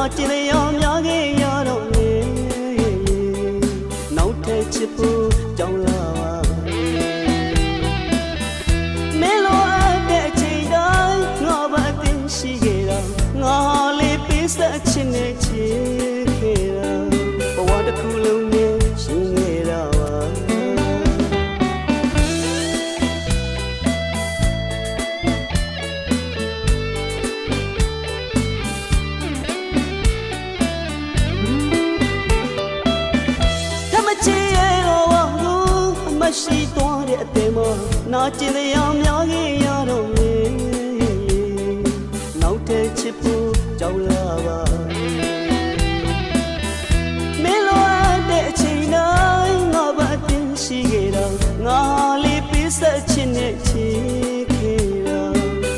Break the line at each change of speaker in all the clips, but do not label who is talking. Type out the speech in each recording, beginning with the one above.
နောက်ကျင်ရောများခဲ့ရတော့လေနောက်ထပ်ချစ်ဖို့ကြောင်းလာပါမင်းလိုအပ်တဲ့အချိန်တိုင်းငါဘာအသိရှိခဲ့တာငါလေးပေးဆက်ချင်နေချစ်ခဲ့တာဘဝတစ်ခုလုံးနဲ့ရှင်ခဲ့တာပါရှိသွားတဲ့အသေးမနာကျင်တရားများခဲ့ရတော့လေနောက်တဲ့ချစ်ဖို့ကြောက်လာပါမင်းလိုအပ်တဲ့အချိန်တိုင်းငါဘာတင်ရှိခဲ့တာငါလေးပေးဆက်ချင်တဲ့ချစ်ခဲ့တာ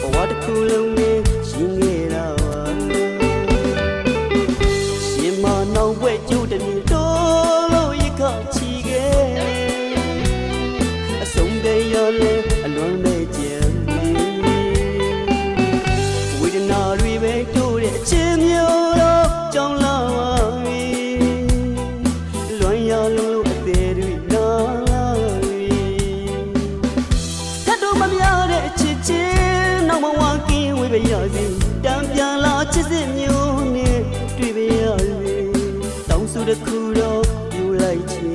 ဘဝတစ်ခုလုံးနဲ့ရှင်ခဲ့တာပါရှင်မနောက်ဝဲကျိုးတည်းတော့လို့ရခချီခဲ့ရလေအလွန်မဲ့ကြံဝေဒနာတွေပဲတို့တဲ့အချင်းမျိုးတော့ကြောင်းလာပါပြီလွန်ရလုံးအသေးတွေနာလာပြီတတ်တော့မများတဲ့အချစ်ချင်းနောက်မှဝါကင်းဝေးပဲရစီတံပြန်လာချစ်စစ်မျိုးနဲ့တွေ့ပဲရစီတောင်းဆိုတစ်ခုတော့ယူလိုက်ချင်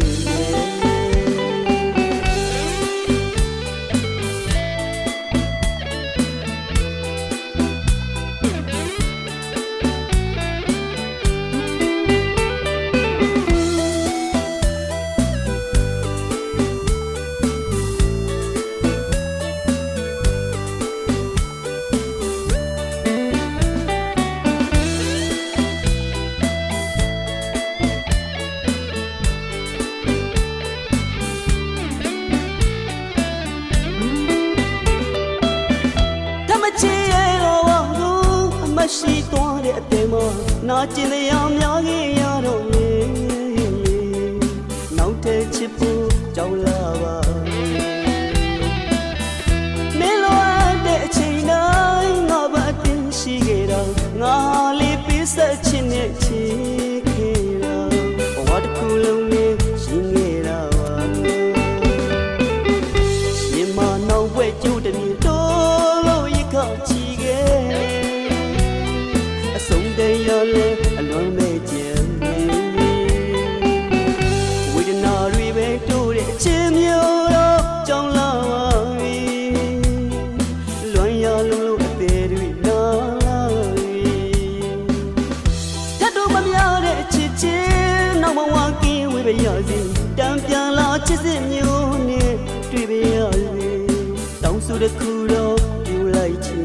ရှိသွားတဲ့အသေးမနာကျင်တရားများခဲ့ရတော့လေနောက်တဲ့ချစ်ဖို့ကြောက်လာပါမင်းလိုအပ်တဲ့အချိန်တိုင်းငါဘာတင်ရှိခဲ့တာငါလေးပေးဆက်ချင်တဲ့ချစ်ခဲ့တာဘဝတစ်ခုလုံးနဲ့ရှင်ခဲ့တာပါရှင်မနောက်ဝဲကျိုးတည်းတော့လို့ရခချီခဲ့ရလေအလွန်မဲ့ကြံဝေဒနာတွေပဲတို့တဲ့အချင်းမျိုးတော့ကြောင်းလာပါပြီလွန်ရလုံးအသေးတွေနာလာပြီတတ်တော့မများတဲ့အချစ်ချင်းနောက်မှဝါကင်းဝေးပဲရစီတံပြန်လာချစ်စစ်မျိုးနဲ့တွေ့ပဲရစီတောင်းဆိုတစ်ခုတော့ယူလိုက်ချင်